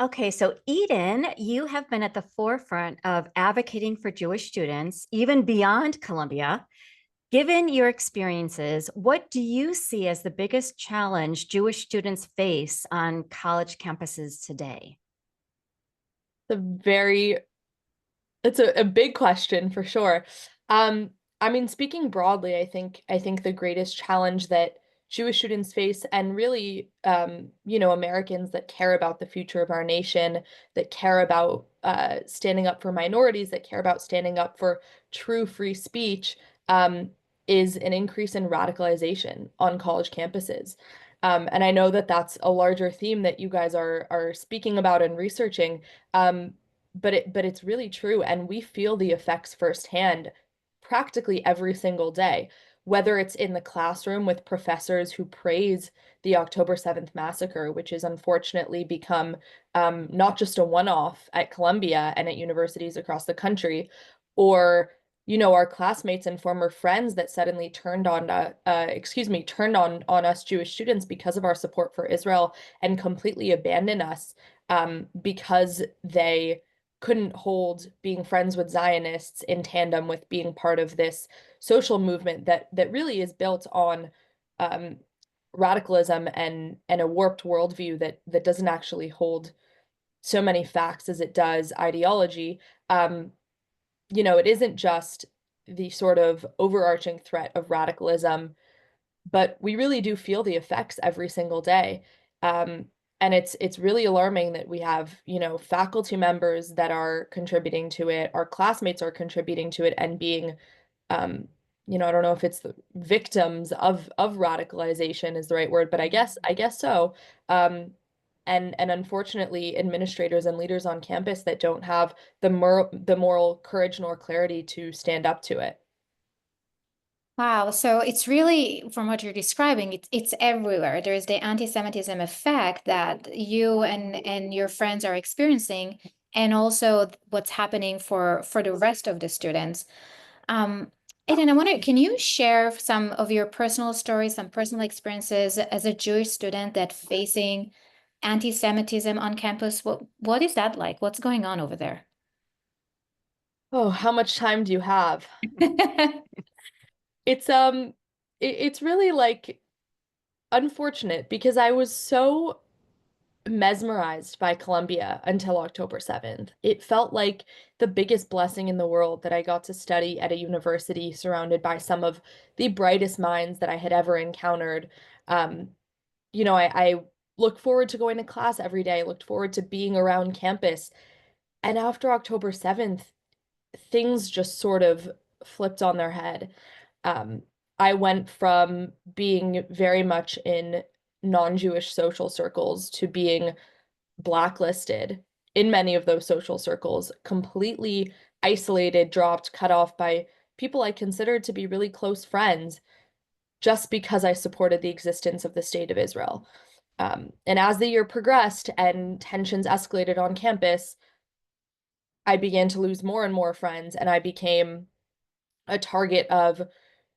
Okay, so Eden, you have been at the forefront of advocating for Jewish students, even beyond Columbia. Given your experiences, what do you see as the biggest challenge Jewish students face on college campuses today? It's a very, it's a big question for sure. Um, I mean, speaking broadly, I think the greatest challenge that Jewish students face, and really, Americans that care about the future of our nation, that care about standing up for minorities, that care about standing up for true free speech, is an increase in radicalization on college campuses. And I know that that's a larger theme that you guys are speaking about and researching. But it's really true, and we feel the effects firsthand practically every single day, whether it's in the classroom with professors who praise the October 7th massacre, which has unfortunately become not just a one-off at Columbia and at universities across the country, or our classmates and former friends that suddenly turned on us Jewish students because of our support for Israel and completely abandoned us because they couldn't hold being friends with Zionists in tandem with being part of this social movement that really is built on um, radicalism and a warped worldview that doesn't actually hold so many facts as it does ideology. Um, it isn't just the sort of overarching threat of radicalism, but we really do feel the effects every single day. Um, and it's really alarming that we have, faculty members that are contributing to it, our classmates are contributing to it and being, um, I don't know if it's the victims of radicalization is the right word, but I guess so. And unfortunately, administrators and leaders on campus that don't have the moral courage nor clarity to stand up to it. Wow, so it's really, from what you're describing, it's everywhere. There's the anti-Semitism effect that you and your friends are experiencing, and also what's happening for the rest of the students. Um, Aiden, I wonder, can you share some of your personal stories, some personal experiences as a Jewish student that facing anti-Semitism on campus? What is that like? What's going on over there? Oh, how much time do you have? It's really like unfortunate because I was so mesmerized by Columbia until October 7th. It felt like the biggest blessing in the world that I got to study at a university surrounded by some of the brightest minds that I had ever encountered. Um, I look forward to going to class every day. I looked forward to being around campus. And after October 7th, things just sort of flipped on their head. Um, I went from being very much in non-Jewish social circles to being blacklisted in many of those social circles, completely isolated, dropped, cut off by people I considered to be really close friends just because I supported the existence of the state of Israel. And as the year progressed and tensions escalated on campus, I began to lose more and more friends, and I became a target of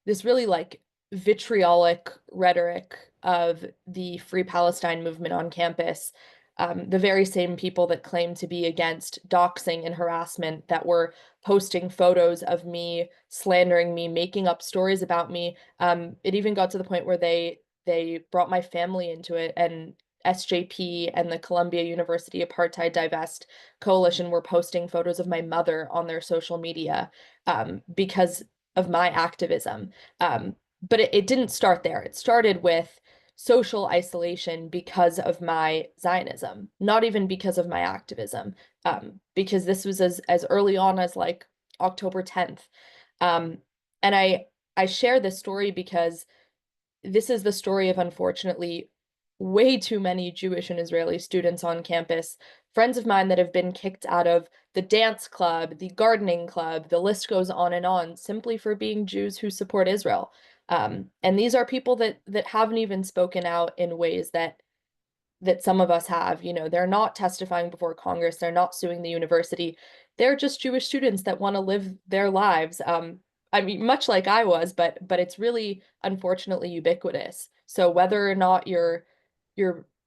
this really like vitriolic rhetoric of the Free Palestine movement on campus. The very same people that claim to be against doxing and harassment that were posting photos of me, slandering me, making up stories about me. It even got to the point where they brought my family into it, and SJP and the Columbia University Apartheid Divest Coalition were posting photos of my mother on their social media because of my activism. But it didn't start there. It started with social isolation because of my Zionism, not even because of my activism, because this was as early on as like October 10th. Um, and I share this story because this is the story of, unfortunately, way too many Jewish and Israeli students on campus, friends of mine that have been kicked out of the dance club, the gardening club, the list goes on, simply for being Jews who support Israel. And these are people that haven't even spoken out in ways that some of us have. They're not testifying before Congress, they're not suing the university. They're just Jewish students that want to live their lives. I mean, much like I was, but it's really unfortunately ubiquitous. So whether or not you're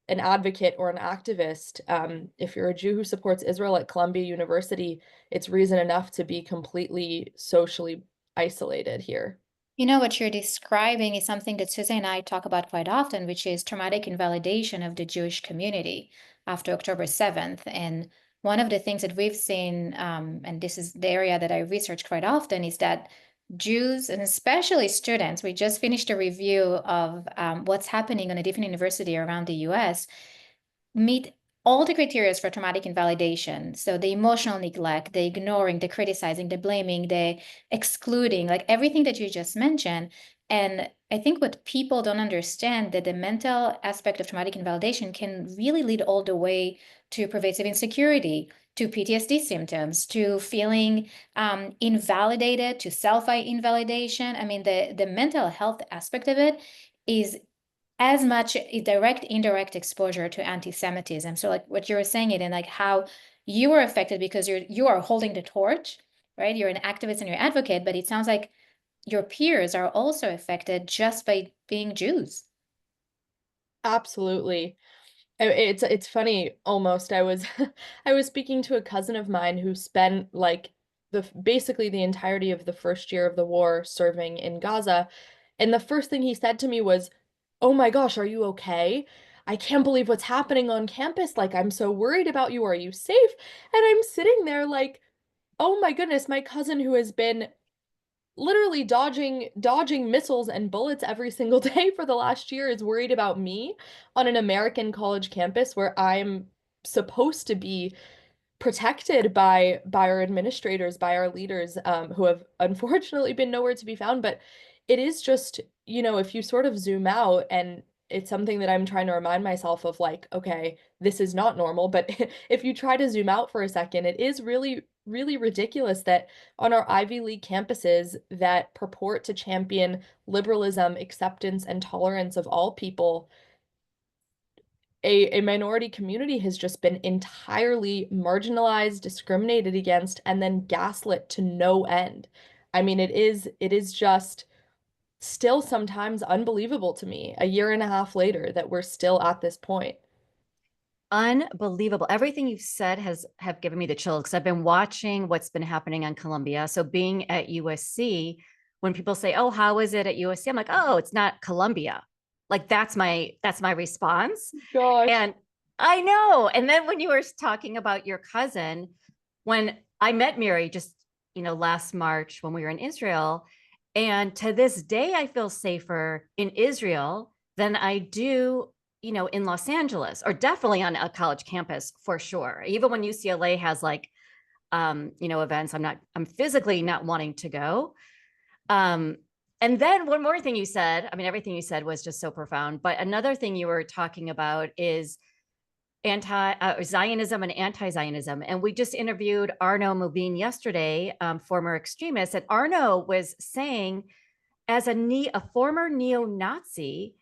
an advocate or an activist, if you're a Jew who supports Israel at Columbia University, it's reason enough to be completely socially isolated here. You know, what you're describing is something that Susan and I talk about quite often, which is traumatic invalidation of the Jewish community after October 7th. And one of the things that we've seen, and this is the area that I research quite often, is that Jews, and especially students, we just finished a review of what's happening on a different university around the US, meet all the criteria for traumatic invalidation. So the emotional neglect, the ignoring, the criticizing, the blaming, the excluding, like everything that you just mentioned. And I think what people don't understand, that the mental aspect of traumatic invalidation can really lead all the way to pervasive insecurity, to PTSD symptoms, to feeling invalidated, to self-invalidation. I mean, the mental health aspect of it is as much a direct, indirect exposure to anti-Semitism. So like what you were saying it, and like how you were affected because you are holding the torch, right? You're an activist and you're an advocate, but it sounds like your peers are also affected just by being Jews. Absolutely. It's funny almost. I was I was speaking to a cousin of mine who spent like basically the entirety of the first year of the war serving in Gaza, and the first thing he said to me was, "Oh my gosh, are you okay? I can't believe what's happening on campus. Like, I'm so worried about you. Are you safe?" And I'm sitting there like, "Oh my goodness, my cousin who has been literally dodging missiles and bullets every single day for the last year is worried about me on an American college campus where I'm supposed to be protected by our administrators, by our leaders, who have unfortunately been nowhere to be found. But it is just, if you sort of zoom out, and it's something that I'm trying to remind myself of, like, okay, this is not normal. But if you try to zoom out for a second, it is really, really ridiculous that on our Ivy League campuses that purport to champion liberalism, acceptance, and tolerance of all people, a minority community has just been entirely marginalized, discriminated against, and then gaslit to no end. I mean, it is just still sometimes unbelievable to me, a year and a half later, that we're still at this point. Unbelievable. Everything you've said have given me the chills because I've been watching what's been happening on Columbia. So being at USC, when people say, "Oh, how is it at USC?" I'm like, "Oh, it's not Columbia." Like that's my response. Gosh. And I know. And then when you were talking about your cousin, when I met Mary just, last March when we were in Israel, and to this day I feel safer in Israel than I do in Los Angeles, or definitely on a college campus for sure. Even when UCLA has like, events, I'm physically not wanting to go. Um, and then one more thing you said, I mean, everything you said was just so profound, but another thing you were talking about is Zionism and anti-Zionism. And we just interviewed Arno Mubin yesterday, former extremist, and Arno was saying, as a former neo-Nazi,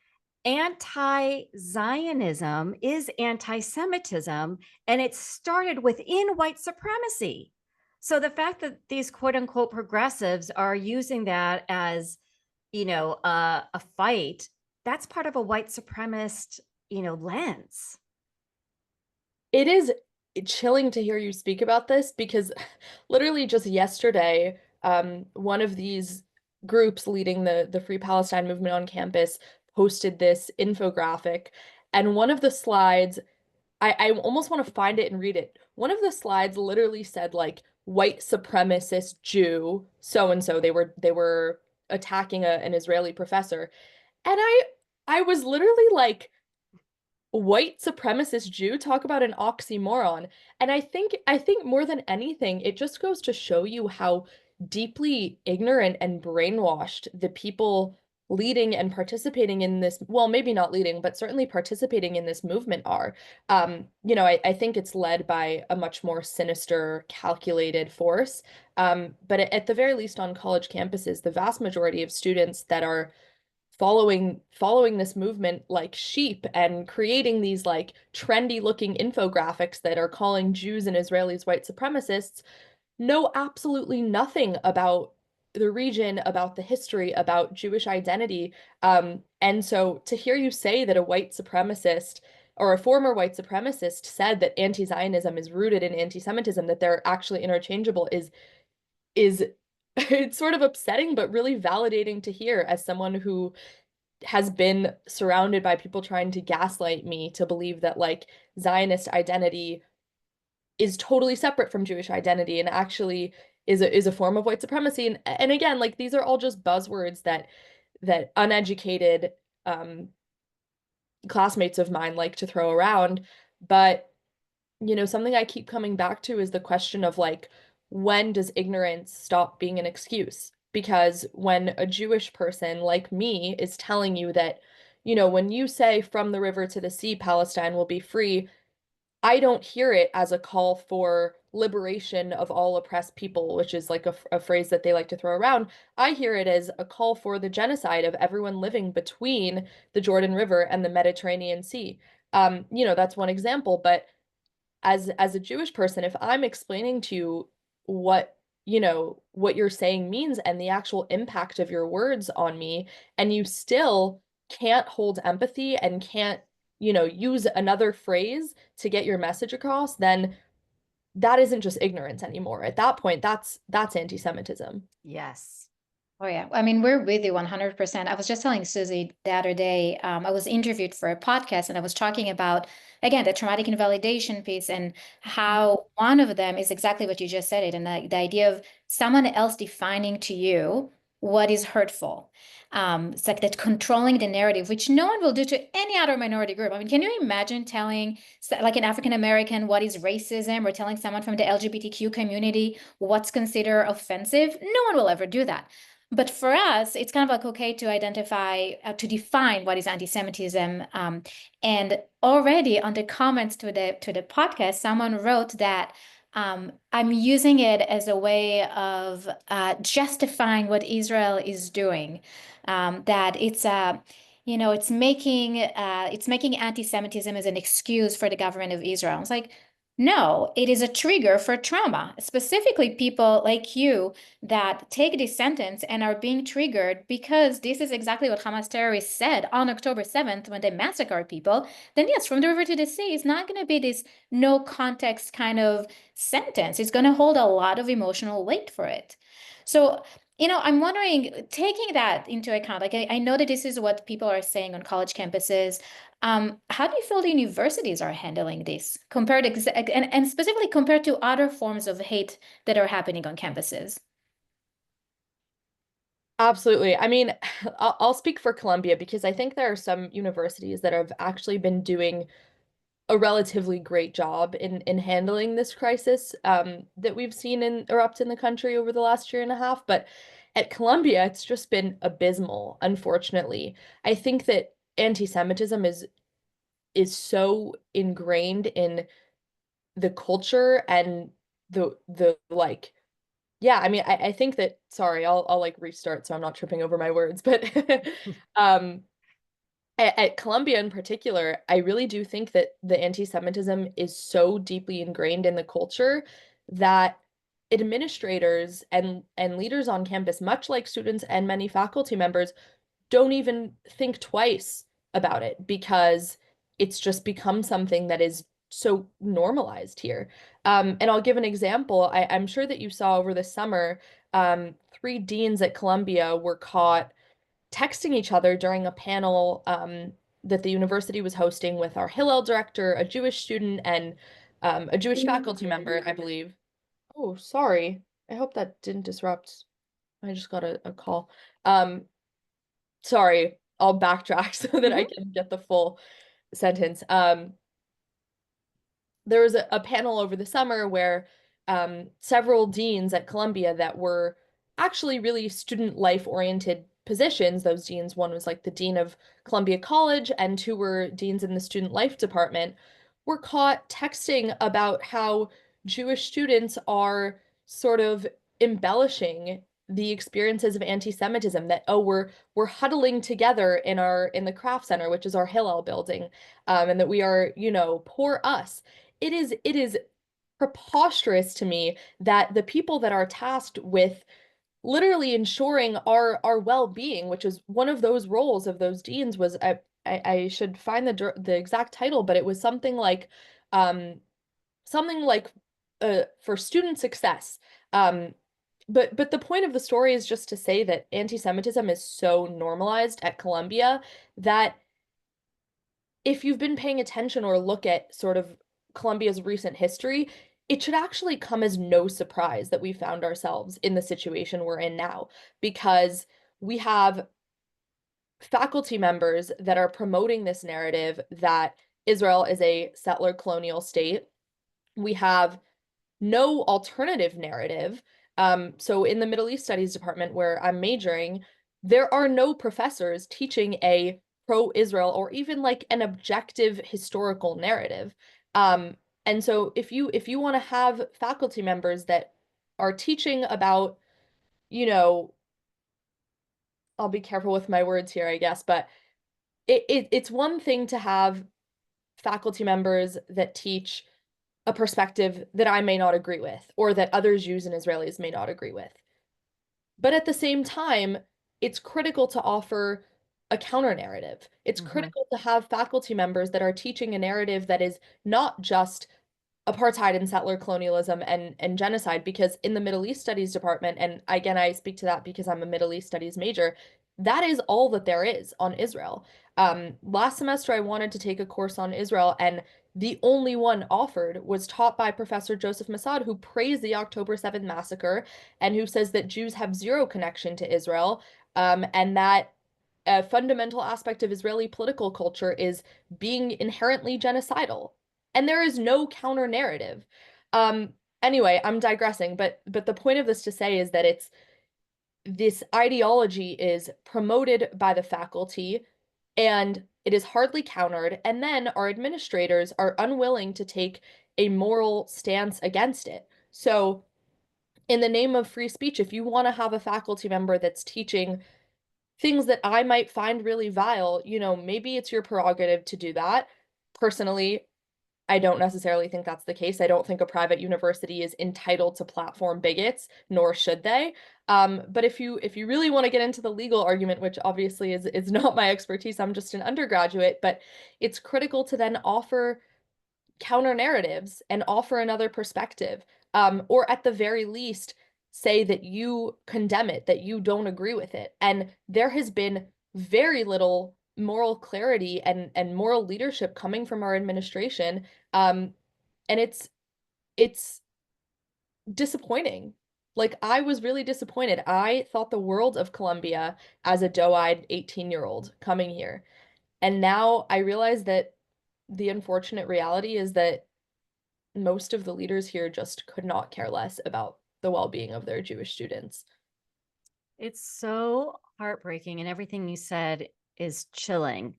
anti-Zionism is anti-Semitism, and it started within white supremacy. So the fact that these quote unquote progressives are using that as, a fight, that's part of a white supremacist, lens. It is chilling to hear you speak about this because literally just yesterday, one of these groups leading the Free Palestine movement on campus posted this infographic, and one of the slides, I almost want to find it and read it. One of the slides literally said like white supremacist Jew so and so. They were attacking an Israeli professor, and I was literally like, white supremacist Jew, talk about an oxymoron. And I think more than anything, it just goes to show you how deeply ignorant and brainwashed the people leading and participating in this, well, maybe not leading, but certainly participating in this movement are. I think it's led by a much more sinister, calculated force. But at the very least on college campuses, the vast majority of students that are following this movement like sheep and creating these like trendy looking infographics that are calling Jews and Israelis white supremacists know absolutely nothing about the region, about the history, about Jewish identity. And so to hear you say that a white supremacist or a former white supremacist said that anti-Zionism is rooted in anti-Semitism, that they're actually interchangeable, is it's sort of upsetting, but really validating to hear as someone who has been surrounded by people trying to gaslight me to believe that like Zionist identity is totally separate from Jewish identity and actually is a form of white supremacy. And again, like these are all just buzzwords that uneducated classmates of mine like to throw around. But something I keep coming back to is the question of like, when does ignorance stop being an excuse? Because when a Jewish person like me is telling you that, when you say from the river to the sea, Palestine will be free, I don't hear it as a call for liberation of all oppressed people, which is like a phrase that they like to throw around. I hear it as a call for the genocide of everyone living between the Jordan River and the Mediterranean Sea. That's one example, but as a Jewish person, if I'm explaining to you what, what you're saying means and the actual impact of your words on me, and you still can't hold empathy and can't, use another phrase to get your message across, then that isn't just ignorance anymore. At that point, that's anti-Semitism. Yes. Oh yeah, I mean, we're with you 100%. I was just telling Susie the other day, I was interviewed for a podcast and I was talking about, again, the traumatic invalidation piece and how one of them is exactly what you just said it, and the idea of someone else defining to you what is hurtful. It's like that controlling the narrative, which no one will do to any other minority group. I mean, can you imagine telling like an African American what is racism, or telling someone from the LGBTQ community what's considered offensive? No one will ever do that. But for us, it's kind of like okay to identify, to define what is anti-Semitism. And already on the comments to the podcast, someone wrote that I'm using it as a way of justifying what Israel is doing. That it's making anti-Semitism as an excuse for the government of Israel. It's like, no, it is a trigger for trauma. Specifically, people like you that take this sentence and are being triggered because this is exactly what Hamas terrorists said on October 7th when they massacred people. Then yes, from the river to the sea is not going to be this no context kind of sentence. It's going to hold a lot of emotional weight for it. So, I'm wondering, taking that into account, like I know that this is what people are saying on college campuses. How do you feel the universities are handling this and specifically compared to other forms of hate that are happening on campuses? Absolutely. I mean, I'll speak for Columbia because I think there are some universities that have actually been doing a relatively great job in handling this crisis that we've seen erupt in the country over the last year and a half. But at Columbia, it's just been abysmal, unfortunately. I think that anti-Semitism is so ingrained in the culture and the like, yeah, I mean, I think that, sorry, I'll like restart so I'm not tripping over my words, but um at Columbia in particular, I really do think that the anti-Semitism is so deeply ingrained in the culture that administrators and leaders on campus, much like students and many faculty members, don't even think twice about it because it's just become something that is so normalized here. And I'll give an example. I'm sure that you saw over the summer, three deans at Columbia were caught texting each other during a panel that the university was hosting with our Hillel director, a Jewish student, and a Jewish faculty member, I believe. Oh, sorry. I hope that didn't disrupt. I just got a call. Um, sorry, I'll backtrack so that I Mhm. can get the full sentence. There was a panel over the summer where several deans at Columbia that were actually really student life oriented positions. Those deans, one was like the dean of Columbia College, and two were deans in the student life department, were caught texting about how Jewish students are sort of embellishing the experiences of anti-Semitism, that oh, we're huddling together in the craft center, which is our Hillel building, and that we are, poor us. It is preposterous to me that the people that are tasked with literally ensuring our well-being, which is one of those roles of those deans, was I should find the exact title, but it was um something like for student success. But the point of the story is just to say that anti-Semitism is so normalized at Columbia that if you've been paying attention or look at sort of Columbia's recent history, it should actually come as no surprise that we found ourselves in the situation we're in now, because we have faculty members that are promoting this narrative that Israel is a settler colonial state. We have no alternative narrative. So in the Middle East Studies department where I'm majoring, there are no professors teaching a pro-Israel or even like an objective historical narrative. And so if you want to have faculty members that are teaching about, you know, I'll be careful with my words here, I guess, but it's one thing to have faculty members that teach a perspective that I may not agree with, or that other Jews and Israelis may not agree with. But at the same time, it's critical to offer a counter narrative. It's critical to have faculty members that are teaching a narrative that is not just apartheid and settler colonialism and genocide, because in the Middle East Studies department, and again, I speak to that because I'm a Middle East Studies major, that is all that there is on Israel. Last semester, I wanted to take a course on Israel, and the only one offered was taught by Professor Joseph Massad, who praised the October 7th massacre and who says that Jews have zero connection to Israel, and that a fundamental aspect of Israeli political culture is being inherently genocidal. And there is no counter narrative. Um, anyway, I'm digressing, but the point of this to say is that it's this ideology is promoted by the faculty and it is hardly countered, and then our administrators are unwilling to take a moral stance against it. So, in the name of free speech, if you want to have a faculty member that's teaching things that I might find really vile, maybe it's your prerogative to do that. Personally, I don't necessarily think that's the case. I don't think a private university is entitled to platform bigots, nor should they. But if you really want to get into the legal argument, which obviously is not my expertise, I'm just an undergraduate, but it's critical to then offer counter narratives and offer another perspective, or at the very least, say that you condemn it, that you don't agree with it. And there has been very little moral clarity and moral leadership coming from our administration, and it's disappointing. Like, I was really disappointed. I thought the world of Colombia as a doe-eyed 18-year-old coming here. And now I realize that the unfortunate reality is that most of the leaders here just could not care less about the well-being of their Jewish students. It's so heartbreaking, and everything you said is chilling,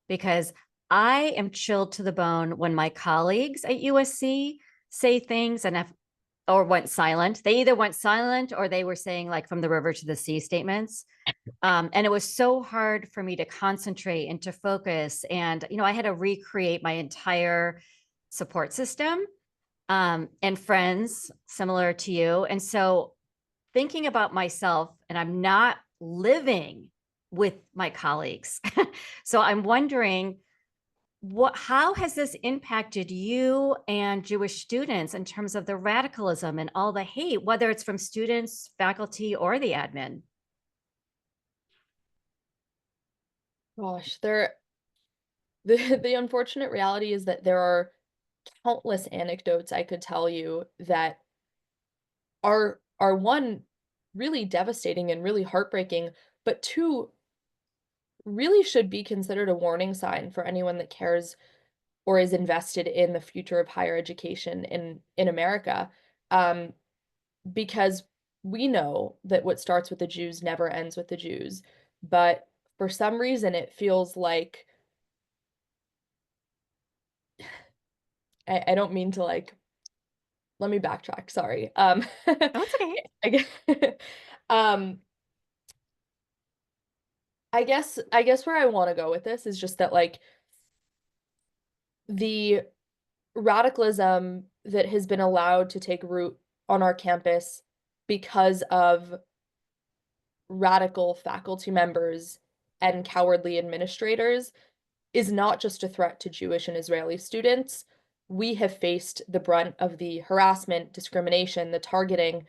because I am chilled to the bone when my colleagues at USC say things or went silent. They either went silent or they were saying like from the river to the sea statements. And it was so hard for me to concentrate and to focus. And, I had to recreate my entire support system, and friends similar to you. And so thinking about myself, and I'm not living with my colleagues. So I'm wondering, how has this impacted you and Jewish students in terms of the radicalism and all the hate, whether it's from students, faculty, or the admin? Gosh, the unfortunate reality is that there are countless anecdotes I could tell you that are one, really devastating and really heartbreaking, but two, really should be considered a warning sign for anyone that cares or is invested in the future of higher education in America. Um, because we know that what starts with the Jews never ends with the Jews, but for some reason it feels like, I don't mean to, like, let me backtrack, sorry. Oh, it's okay. I guess, um, I guess where I want to go with this is just that, like, the radicalism that has been allowed to take root on our campus because of radical faculty members and cowardly administrators is not just a threat to Jewish and Israeli students. We have faced the brunt of the harassment, discrimination, the targeting,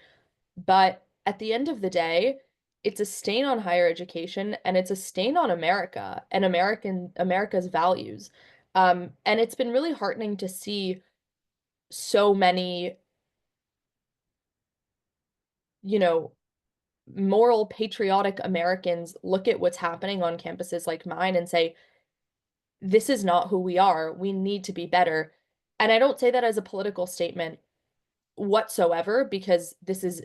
but at the end of the day, it's a stain on higher education and it's a stain on America and America's values. And it's been really heartening to see so many, you know, moral, patriotic Americans look at what's happening on campuses like mine and say, this is not who we are. We need to be better. And I don't say that as a political statement whatsoever, because this is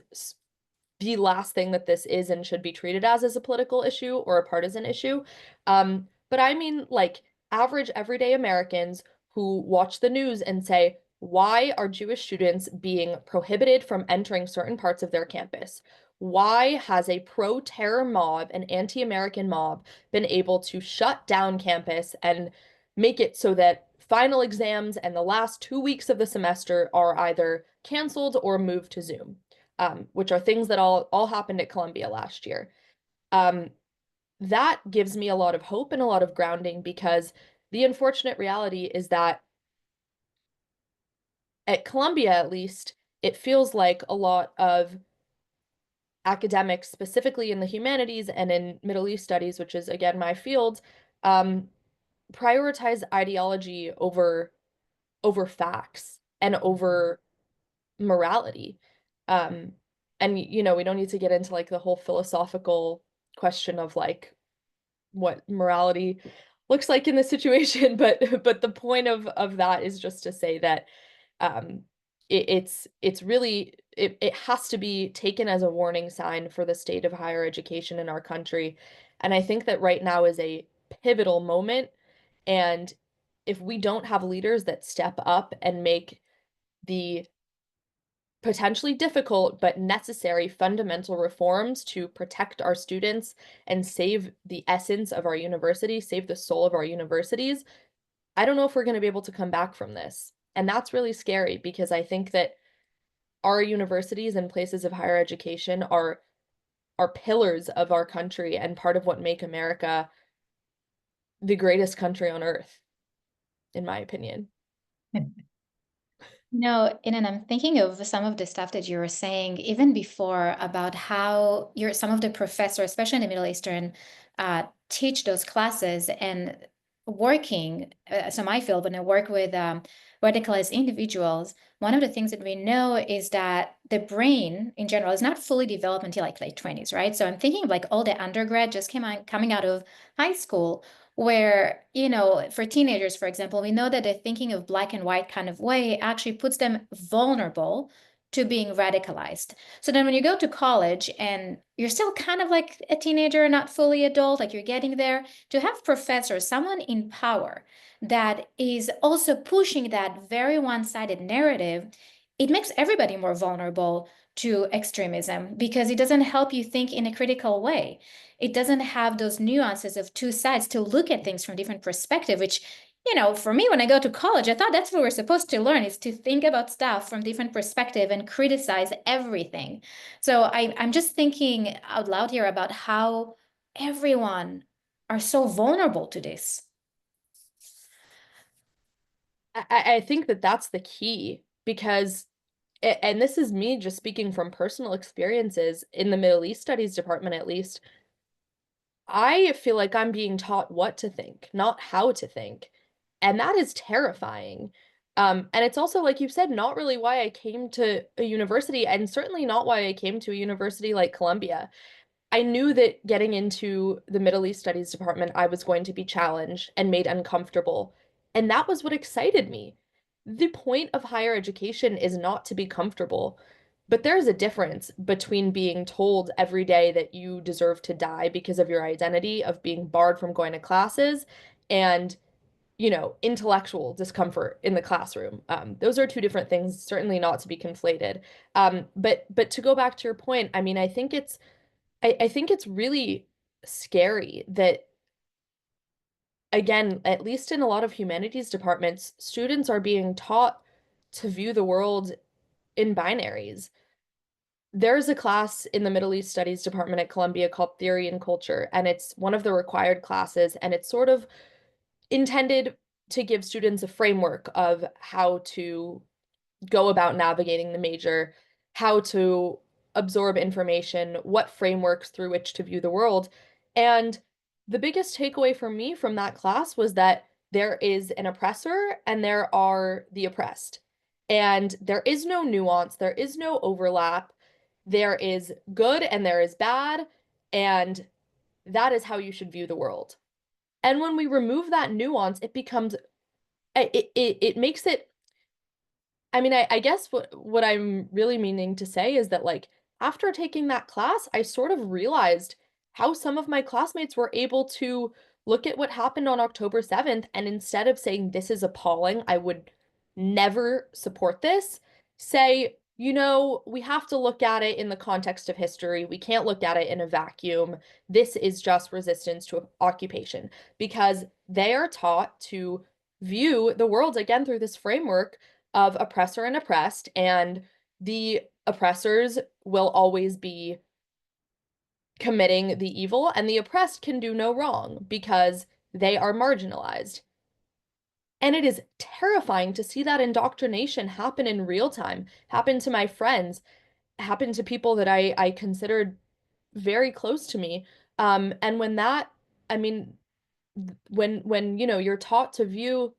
the last thing that this is and should be treated as a political issue or a partisan issue. But I mean, like, average everyday Americans who watch the news and say, why are Jewish students being prohibited from entering certain parts of their campus? Why has a pro-terror mob, an anti-American mob, been able to shut down campus and make it so that final exams and the last 2 weeks of the semester are either canceled or moved to Zoom? Which are things that all happened at Columbia last year. Um, that gives me a lot of hope and a lot of grounding, because the unfortunate reality is that at Columbia, at least, it feels like a lot of academics, specifically in the humanities and in Middle East studies, which is again my field, um, prioritize ideology over facts and over morality. Um, and we don't need to get into like the whole philosophical question of like what morality looks like in this situation, but the point of that is just to say that um it's really it has to be taken as a warning sign for the state of higher education in our country. And I think that right now is a pivotal moment. And if we don't have leaders that step up and make the potentially difficult but necessary fundamental reforms to protect our students and save the essence of our university, save the soul of our universities, I don't know if we're going to be able to come back from this. And that's really scary, because I think that our universities and places of higher education are pillars of our country and part of what make America the greatest country on earth, in my opinion. No, and I'm thinking of some of the stuff that you were saying even before about how some of the professors, especially in the Middle Eastern, teach those classes and working. So my field, when I work with radicalized individuals, one of the things that we know is that the brain in general is not fully developed until like late 20s, right? So I'm thinking of like all the undergrad just coming out of high school, where, for teenagers, for example, we know that the thinking of black and white kind of way actually puts them vulnerable to being radicalized. So then when you go to college and you're still kind of like a teenager, not fully adult, like you're getting there, to have professors, someone in power that is also pushing that very one-sided narrative, it makes everybody more vulnerable to extremism because it doesn't help you think in a critical way. It doesn't have those nuances of two sides to look at things from different perspective, which, for me, when I go to college, I thought that's what we're supposed to learn, is to think about stuff from different perspective and criticize everything. So I'm just thinking out loud here about how everyone are so vulnerable to this. I think that that's the key, because and this is me just speaking from personal experiences in the Middle East Studies department, at least. I feel like I'm being taught what to think, not how to think. And that is terrifying. And it's also, like you said, not really why I came to a university, and certainly not why I came to a university like Columbia. I knew that getting into the Middle East Studies department, I was going to be challenged and made uncomfortable. And that was what excited me. The point of higher education is not to be comfortable, but there's a difference between being told every day that you deserve to die because of your identity, of being barred from going to classes, and intellectual discomfort in the classroom. Those are two different things, certainly not to be conflated. But to go back to your point, I mean, I think it's really scary that, again, at least in a lot of humanities departments, students are being taught to view the world in binaries. There's a class in the Middle East Studies department at Columbia called Theory and Culture, and it's one of the required classes, and it's sort of intended to give students a framework of how to go about navigating the major, how to absorb information, what frameworks through which to view the world. And the biggest takeaway for me from that class was that there is an oppressor and there are the oppressed. And there is no nuance, there is no overlap. There is good and there is bad, and that is how you should view the world. And when we remove that nuance, it becomes it makes it, I mean, I guess what I'm really meaning to say is that like after taking that class, I sort of realized how some of my classmates were able to look at what happened on October 7th, and instead of saying this is appalling, I would never support this, say, you know, we have to look at it in the context of history. We can't look at it in a vacuum. This is just resistance to occupation, because they are taught to view the world again through this framework of oppressor and oppressed, and the oppressors will always be committing the evil, and the oppressed can do no wrong because they are marginalized. And it is terrifying to see that indoctrination happen in real time, happen to my friends, happen to people that I considered very close to me. And when that, I mean, when you know you're taught to view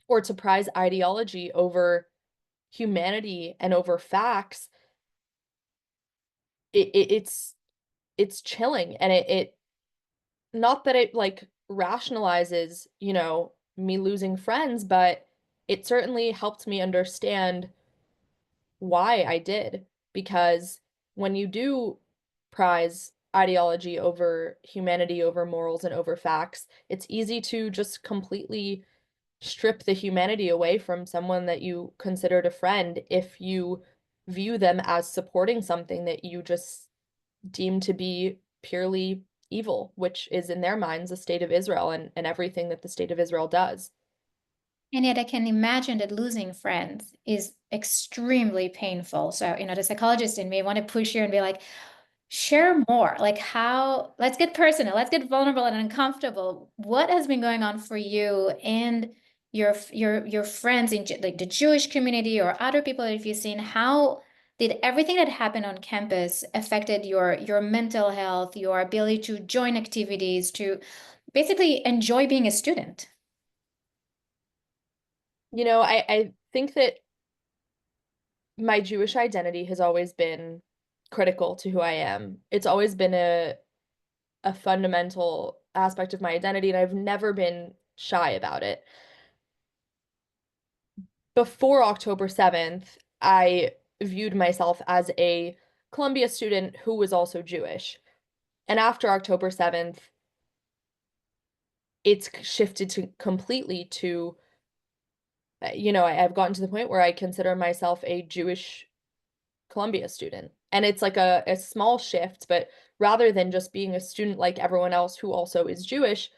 or to prize ideology over humanity and over facts, it's chilling, and it not that it like rationalizes, you know, me losing friends, but it certainly helped me understand why I did. Because when you do prize ideology over humanity, over morals, and over facts, it's easy to just completely strip the humanity away from someone that you considered a friend if you view them as supporting something that you just deem to be purely evil, which is in their minds the state of Israel and everything that the state of Israel does. And yet I can imagine that losing friends is extremely painful. So, the psychologist in me want to push you and be like, share more. Like how, let's get personal, let's get vulnerable and uncomfortable. What has been going on for you and your friends in like the Jewish community or other people that you've seen? How did everything that happened on campus affected your mental health, your ability to join activities, to basically enjoy being a student? You know, I think that my Jewish identity has always been critical to who I am. It's always been a fundamental aspect of my identity, and I've never been shy about it. Before October 7th, I viewed myself as a Columbia student who was also Jewish. And after October 7th, it's shifted to completely to, you know, I've gotten to the point where I consider myself a Jewish Columbia student. And it's like a small shift, but rather than just being a student like everyone else who also is Jewish,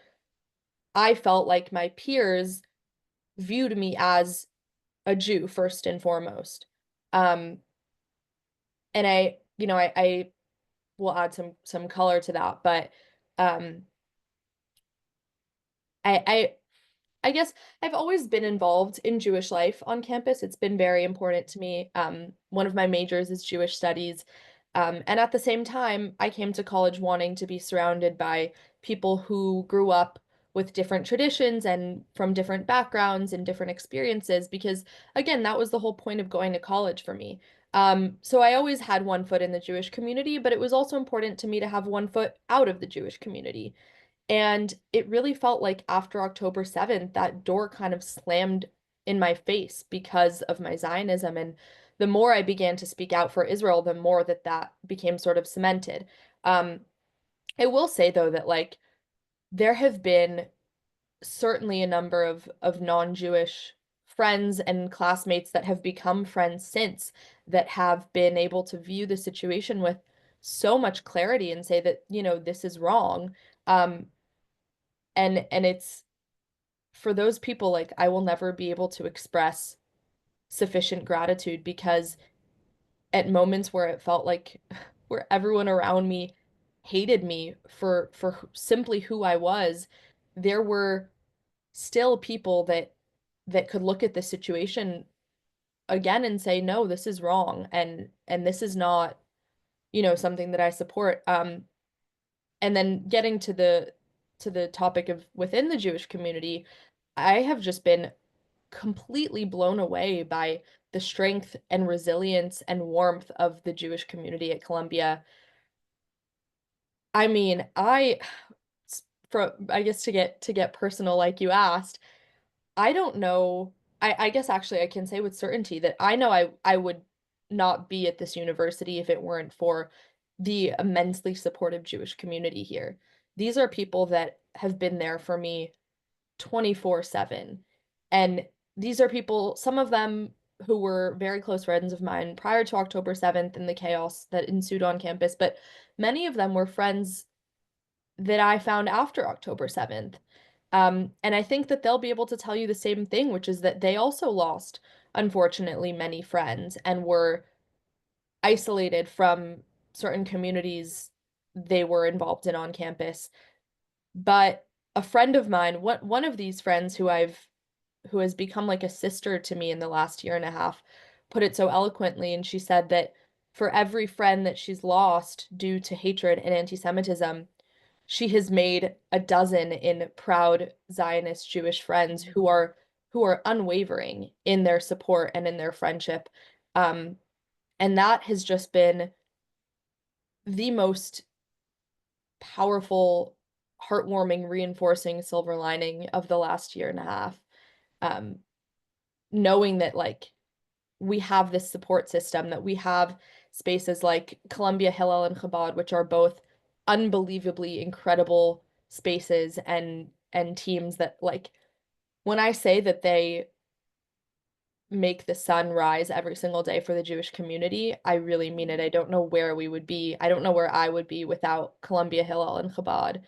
I felt like my peers viewed me as a Jew first and foremost. Um, and I will add some color to that, but um, I I guess I've always been involved in Jewish life on campus. It's been very important to me. One of my majors is Jewish studies. And at the same time, I came to college wanting to be surrounded by people who grew up with different traditions and from different backgrounds and different experiences, because again, that was the whole point of going to college for me. So I always had one foot in the Jewish community, but it was also important to me to have one foot out of the Jewish community. And it really felt like after October 7th, that door kind of slammed in my face because of my Zionism. And the more I began to speak out for Israel, the more that became sort of cemented. Um, I will say, though, that like there have been certainly a number of non-Jewish friends and classmates that have become friends since, that have been able to view the situation with so much clarity and say that, you know, this is wrong. Um, and it's for those people, like I will never be able to express sufficient gratitude, because at moments where it felt like where everyone around me hated me for simply who I was, there were still people that could look at the situation again and say, no, this is wrong, and this is not, something that I support. And then getting to the topic of within the Jewish community, I have just been completely blown away by the strength and resilience and warmth of the Jewish community at Columbia. I mean, I guess to get personal, like you asked, I don't know. I guess actually I can say with certainty that I know I would not be at this university if it weren't for the immensely supportive Jewish community here. These are people that have been there for me 24/7. And these are people, some of them who were very close friends of mine prior to October 7th and the chaos that ensued on campus, but many of them were friends that I found after October 7th. And I think that they'll be able to tell you the same thing, which is that they also lost, unfortunately, many friends and were isolated from certain communities they were involved in on campus. But a friend of mine, one of these friends who has become like a sister to me in the last year and a half, put it so eloquently, and she said that for every friend that she's lost due to hatred and anti-Semitism, she has made a dozen in proud Zionist Jewish friends who are unwavering in their support and in their friendship. Um, and that has just been the most powerful, heartwarming, reinforcing silver lining of the last year and a half. Um, Knowing that like we have this support system, that we have spaces like Columbia, Hillel, and Chabad, which are both unbelievably incredible spaces and teams that like when I say that they make the sun rise every single day for the Jewish community, I really mean it. I don't know where we would be. I don't know where I would be without Columbia, Hillel, and Chabad.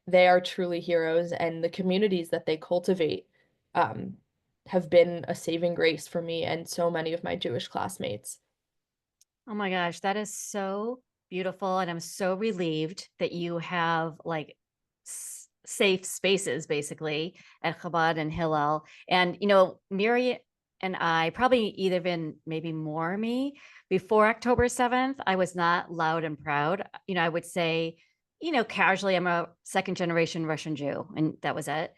They are truly heroes, and the communities that they cultivate um, have been a saving grace for me and so many of my Jewish classmates. Oh my gosh, that is so beautiful. And I'm so relieved that you have like safe spaces basically at Chabad and Hillel. And, Miri and I probably either been maybe more me before October 7th. I was not loud and proud. I would say, casually, I'm a second generation Russian Jew, and that was it.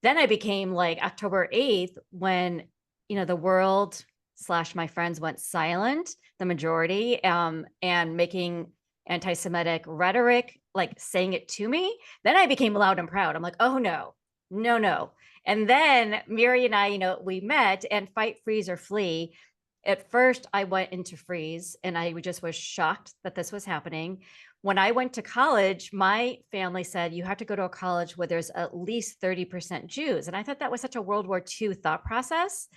Then I became like October 8th when, the world slash my friends went silent, the majority, and making anti-Semitic rhetoric, like saying it to me. Then I became loud and proud. I'm like, oh no, no, no. And then Miri and I, we met and fight, freeze, or flee. At first, I went into freeze and I just was shocked that this was happening. When I went to college, my family said, you have to go to a college where there's at least 30% Jews. And I thought that was such a World War II thought process.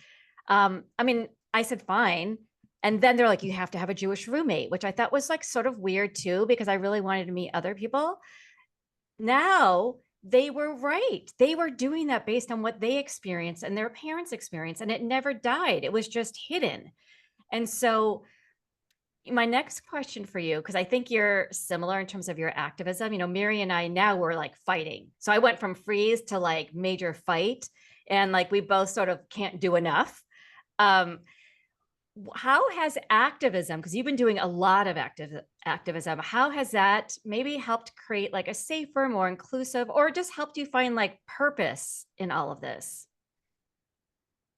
I mean, I said, fine. And then they're like, you have to have a Jewish roommate, which I thought was like sort of weird too, because I really wanted to meet other people. Now they were right. They were doing that based on what they experienced and their parents' experience, and it never died. It was just hidden. And so, my next question for you, because I think you're similar in terms of your activism, Miri and I now we're like fighting. So I went from freeze to like major fight, and like we both sort of can't do enough. Um, how has activism, because you've been doing a lot of activism, how has that maybe helped create like a safer, more inclusive, or just helped you find like purpose in all of this?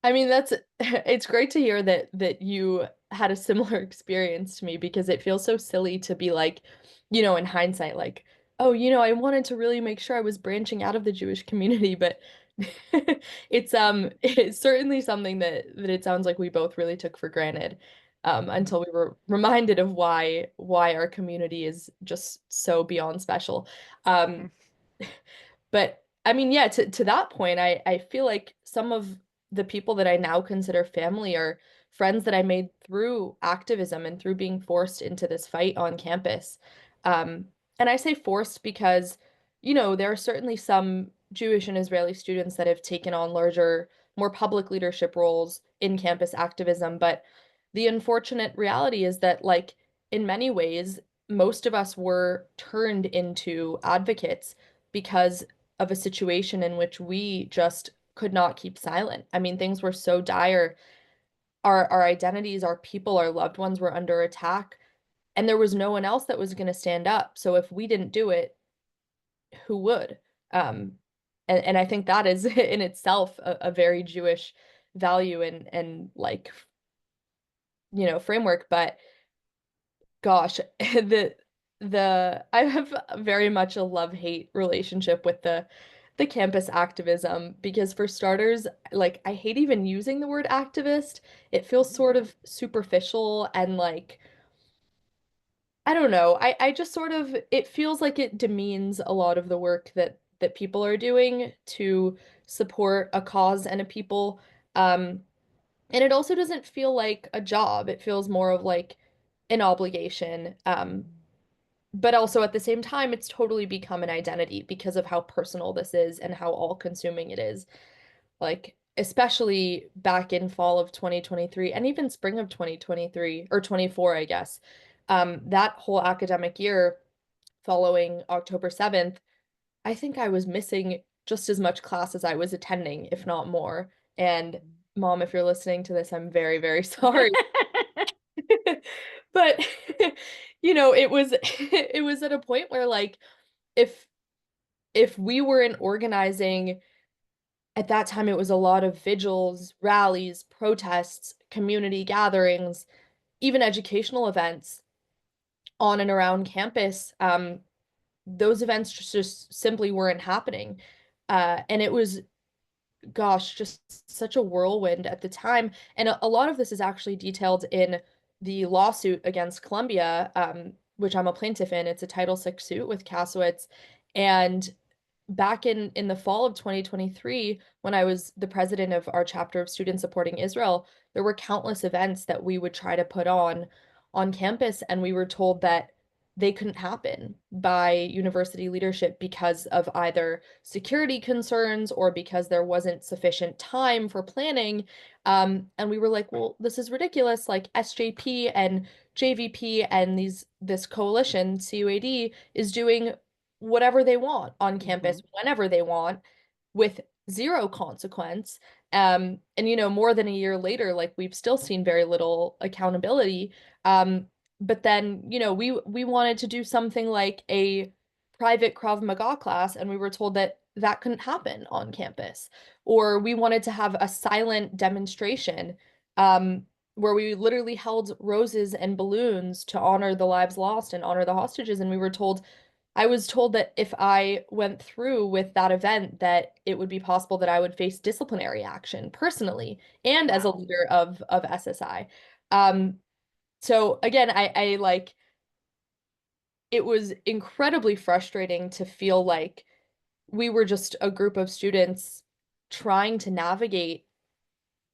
I mean, that's it's great to hear that you had a similar experience to me because it feels so silly to be like, in hindsight, like, oh, I wanted to really make sure I was branching out of the Jewish community, but it's certainly something that it sounds like we both really took for granted until we were reminded of why our community is just so beyond special. Um, Mhm. but I mean, yeah, to that point, I feel like some of the people that I now consider family are friends that I made through activism and through being forced into this fight on campus. Um, and I say forced because, there are certainly some Jewish and Israeli students that have taken on larger, more public leadership roles in campus activism. But the unfortunate reality is that, like, in many ways, most of us were turned into advocates because of a situation in which we just could not keep silent. I mean, things were so dire. Our identities, our people, our loved ones were under attack, and there was no one else that was going to stand up. So if we didn't do it, who would? Um, and I think that is in itself a very Jewish value and like, framework. But gosh, I have very much a love-hate relationship with the campus activism, because for starters, like, I hate even using the word activist. It feels sort of superficial and like, I don't know. I just sort of, it feels like it demeans a lot of the work that people are doing to support a cause and a people. Um, and it also doesn't feel like a job. It feels more of like an obligation. But also at the same time, it's totally become an identity because of how personal this is and how all-consuming it is. Like, especially back in fall of 2023 and even spring of 2023 or 24, I guess. That whole academic year following October 7th, I think I was missing just as much class as I was attending, if not more. And Mom, if you're listening to this, I'm very, very sorry. But it was it was at a point where, like, if we weren't organizing at that time, it was a lot of vigils, rallies, protests, community gatherings, even educational events on and around campus. Those events just simply weren't happening. And it was, gosh, just such a whirlwind at the time. And a lot of this is actually detailed in the lawsuit against Columbia, which I'm a plaintiff in. It's a Title VI suit with Kasowitz. And back in the fall of 2023, when I was the president of our chapter of Students Supporting Israel, there were countless events that we would try to put on campus, and we were told that they couldn't happen by university leadership because of either security concerns or because there wasn't sufficient time for planning. And we were like, well, this is ridiculous. Like, SJP and JVP and this coalition, CUAD, is doing whatever they want on campus whenever they want with zero consequence. And more than a year later, like, we've still seen very little accountability. But then, we wanted to do something like a private Krav Maga class, and we were told that that couldn't happen on campus. Or we wanted to have a silent demonstration, where we literally held roses and balloons to honor the lives lost and honor the hostages. And I was told that if I went through with that event, that it would be possible that I would face disciplinary action personally and as a leader of SSI. So again, I like, it was incredibly frustrating to feel like we were just a group of students trying to navigate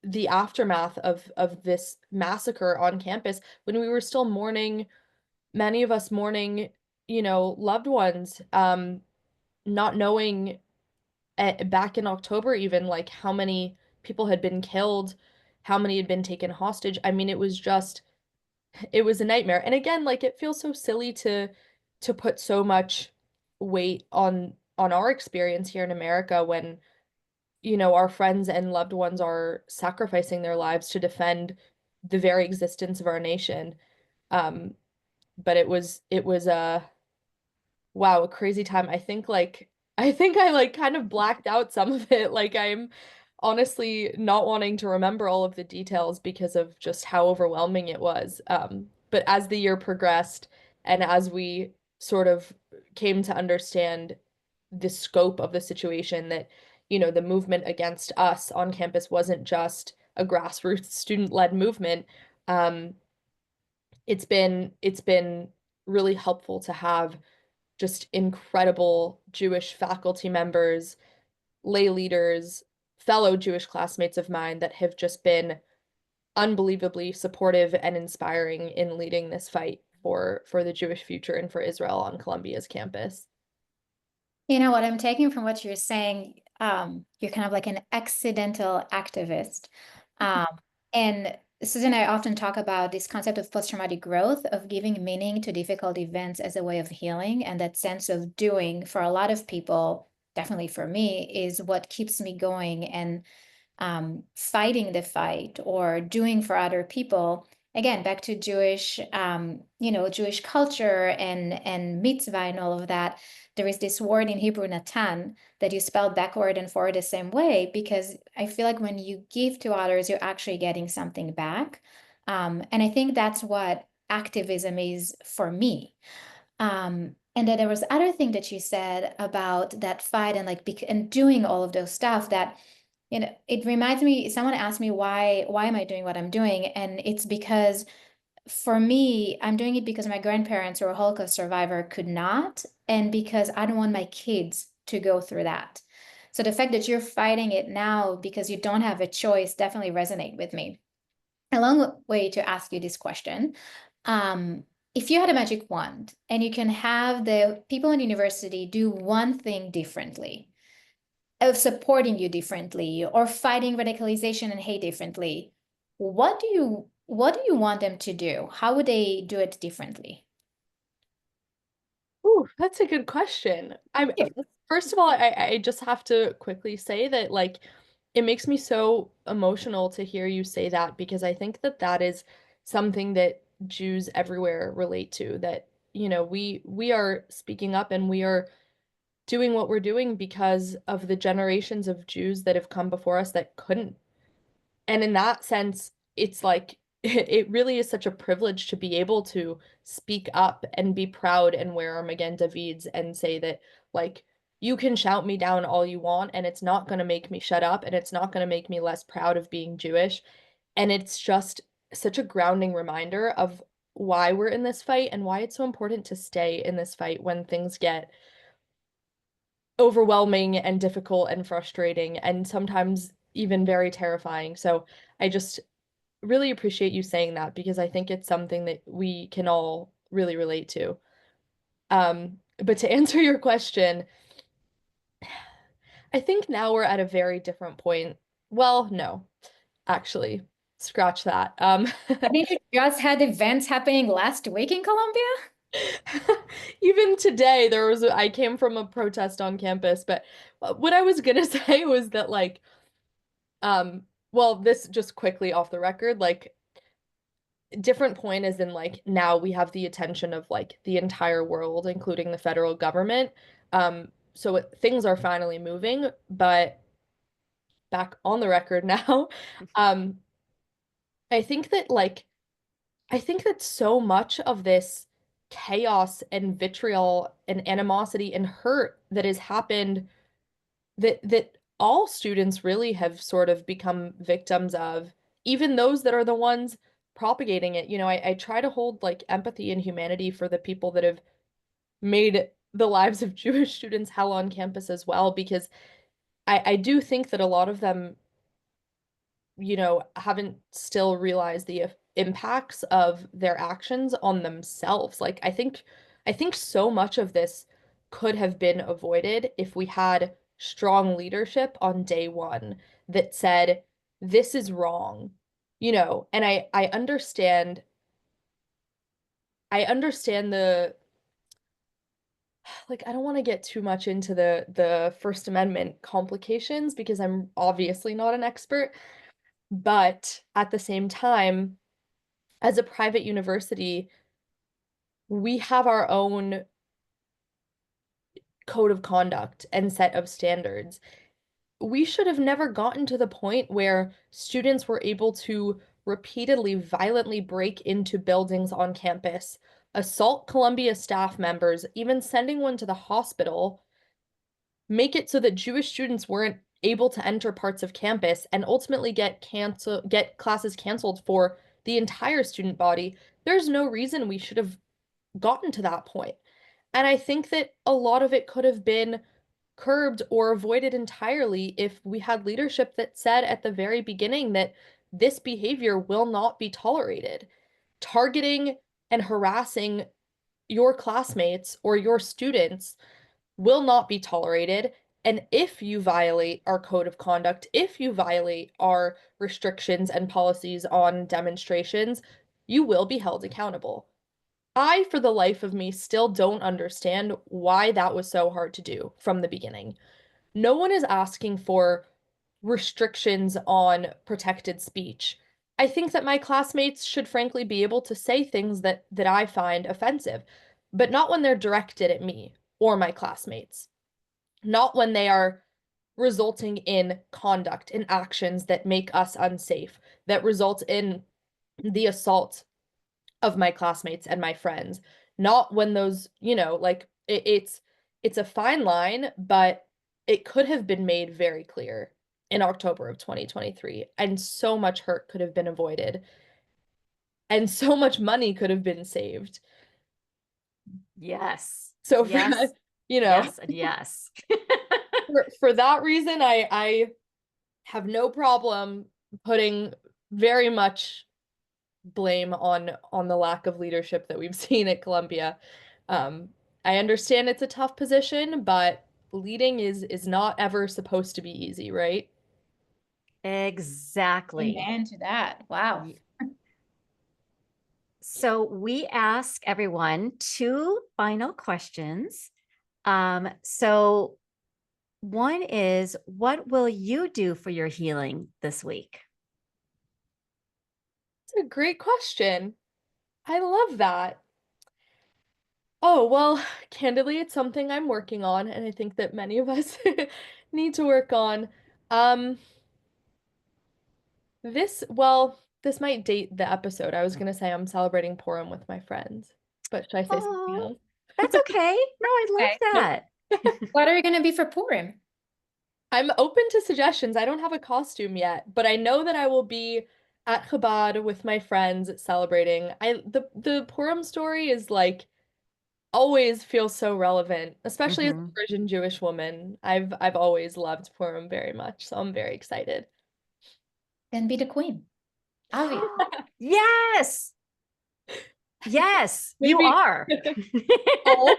the aftermath of this massacre on campus when we were still mourning, many of us mourning, loved ones, not knowing back in October even, like, how many people had been killed, how many had been taken hostage. I mean, it was a nightmare. And again, like, it feels so silly to put so much weight on our experience here in America when, our friends and loved ones are sacrificing their lives to defend the very existence of our nation. Um, but it was a wow, a crazy time. I think I like kind of blacked out some of it. Like, I'm honestly not wanting to remember all of the details because of just how overwhelming it was. But as the year progressed and as we sort of came to understand the scope of the situation, that, the movement against us on campus wasn't just a grassroots student-led movement, um, it's been really helpful to have just incredible Jewish faculty members, lay leaders, fellow Jewish classmates of mine that have just been unbelievably supportive and inspiring in leading this fight for the Jewish future and for Israel on Columbia's campus. You know what I'm taking from what you're saying, you're kind of like an accidental activist. Um, and Susan and I often talk about this concept of post-traumatic growth, of giving meaning to difficult events as a way of healing, and that sense of doing for a lot of people definitely for me, is what keeps me going and fighting the fight or doing for other people. Again, back to Jewish, Jewish culture and mitzvah and all of that. There is this word in Hebrew, Natan, that you spell backward and forward the same way, because I feel like when you give to others, you're actually getting something back. And I think that's what activism is for me. And then there was other thing that you said about that fight and and doing all of those stuff that, it reminds me, someone asked me why am I doing what I'm doing? And it's because for me, I'm doing it because my grandparents who are a Holocaust survivor could not, and because I don't want my kids to go through that. So the fact that you're fighting it now because you don't have a choice definitely resonate with me. A long way to ask you this question. Um, if you had a magic wand and you can have the people in university do one thing differently, of supporting you differently or fighting radicalization and hate differently, what do you want them to do? How would they do it differently? Ooh, that's a good question. Yeah. First of all, I just have to quickly say that like it makes me so emotional to hear you say that, because I think that that is something that Jews everywhere relate to, that we are speaking up and we are doing what we're doing because of the generations of Jews that have come before us that couldn't. And in that sense, it's like it really is such a privilege to be able to speak up and be proud and wear our Magen Davids and say that, like, you can shout me down all you want, and it's not going to make me shut up, and it's not going to make me less proud of being Jewish. And it's just such a grounding reminder of why we're in this fight and why it's so important to stay in this fight when things get overwhelming and difficult and frustrating and sometimes even very terrifying. So I just really appreciate you saying that, because I think it's something that we can all really relate to. But to answer your question, I think now we're at a very different point. Well, no, actually, scratch that. Didn't you just had events happening last week in Colombia? Even today, I came from a protest on campus, but what I was gonna say was that um, well, this just quickly off the record, like different point is in like now we have the attention of like the entire world, including the federal government. Things are finally moving, but back on the record now, um, I think that I think that so much of this chaos and vitriol and animosity and hurt that has happened, that all students really have sort of become victims of, even those that are the ones propagating it. I try to hold like empathy and humanity for the people that have made the lives of Jewish students hell on campus as well, because I do think that a lot of them haven't still realized the impacts of their actions on themselves. Like I think so much of this could have been avoided if we had strong leadership on day one that said, this is wrong. And I understand the, like, I don't want to get too much into the First Amendment complications because I'm obviously not an expert. But at the same time, as a private university, we have our own code of conduct and set of standards. We should have never gotten to the point where students were able to repeatedly, violently break into buildings on campus, assault Columbia staff members, even sending one to the hospital, make it so that Jewish students weren't able to enter parts of campus, and ultimately get classes canceled for the entire student body. There's no reason we should have gotten to that point. And I think that a lot of it could have been curbed or avoided entirely if we had leadership that said at the very beginning that this behavior will not be tolerated. Targeting and harassing your classmates or your students will not be tolerated. And if you violate our code of conduct, if you violate our restrictions and policies on demonstrations, you will be held accountable. I, for the life of me, still don't understand why that was so hard to do from the beginning. no one is asking for restrictions on protected speech. I think that my classmates should frankly be able to say things that I find offensive, but not when they're directed at me or my classmates. Not when they are resulting in conduct and actions that make us unsafe, that result in the assault of my classmates and my friends. Not when those, like it's a fine line, but it could have been made very clear in October of 2023, and so much hurt could have been avoided, and so much money could have been saved. Yes. So for Yes. you know, Yes. And yes. for that reason, I have no problem putting very much blame on the lack of leadership that we've seen at Columbia. Um, I understand it's a tough position, but leading is not ever supposed to be easy, right? Exactly. Amen to that. Wow. Y- So we ask everyone two final questions. So one is, what will you do for your healing this week? It's a great question. I love that. Oh, well, candidly, it's something I'm working on, and I think that many of us need to work on. Um, this might date the episode. I was gonna say I'm celebrating Purim with my friends, but should I say something Oh, else? that's okay. No, I love Okay. that. What are you going to be for Purim? I'm open to suggestions. I don't have a costume yet, but I know that I will be at Chabad with my friends celebrating. The Purim story is like always feels so relevant, especially as a Mhm. Persian Jewish woman. I've always loved Purim very much, so I'm very excited. Then be the queen. Avi. Yes. Yes, you Maybe. are. Oh,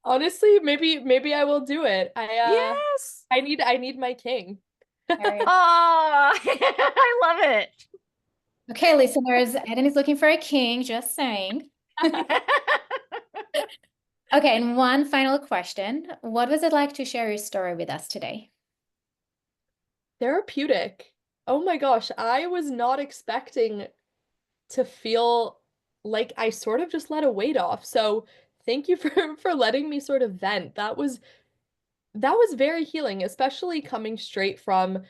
honestly, maybe I will do it. Yes. I need my king. All right. Oh, I love it. Okay, listeners, Eden is looking for a king, just saying. Okay, and one final question. What was it like to share your story with us today? Therapeutic. Oh my gosh, I was not expecting to feel like I sort of just let a weight off. So thank you for letting me sort of vent. That was very healing, especially coming straight from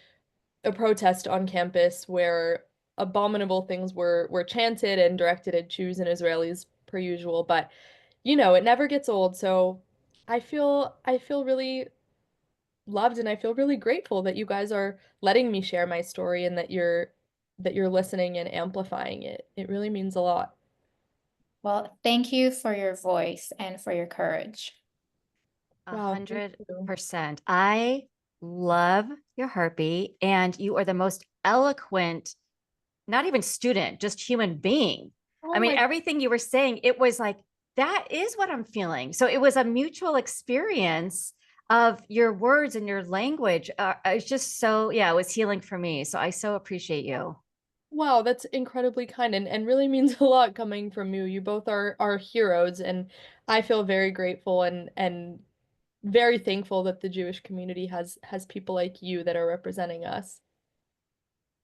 a protest on campus where abominable things were chanted and directed at Jews and Israelis per usual. But it never gets old. So I feel really loved, and I feel really grateful that you guys are letting me share my story and that you're listening and amplifying it. It really means a lot. Well, thank you for your voice and for your courage. A Wow, thank hundred you. percent. I love your heartbeat, and you are the most eloquent, not even student, just human being. I Oh mean, my, everything you were saying, it was like, that is what I'm feeling. So it was a mutual experience of your words and your language. It's just so, yeah, it was healing for me. So I so appreciate you. wow, that's incredibly kind and really means a lot coming from you. You both are heroes, and I feel very grateful and very thankful that the Jewish community has people like you that are representing us.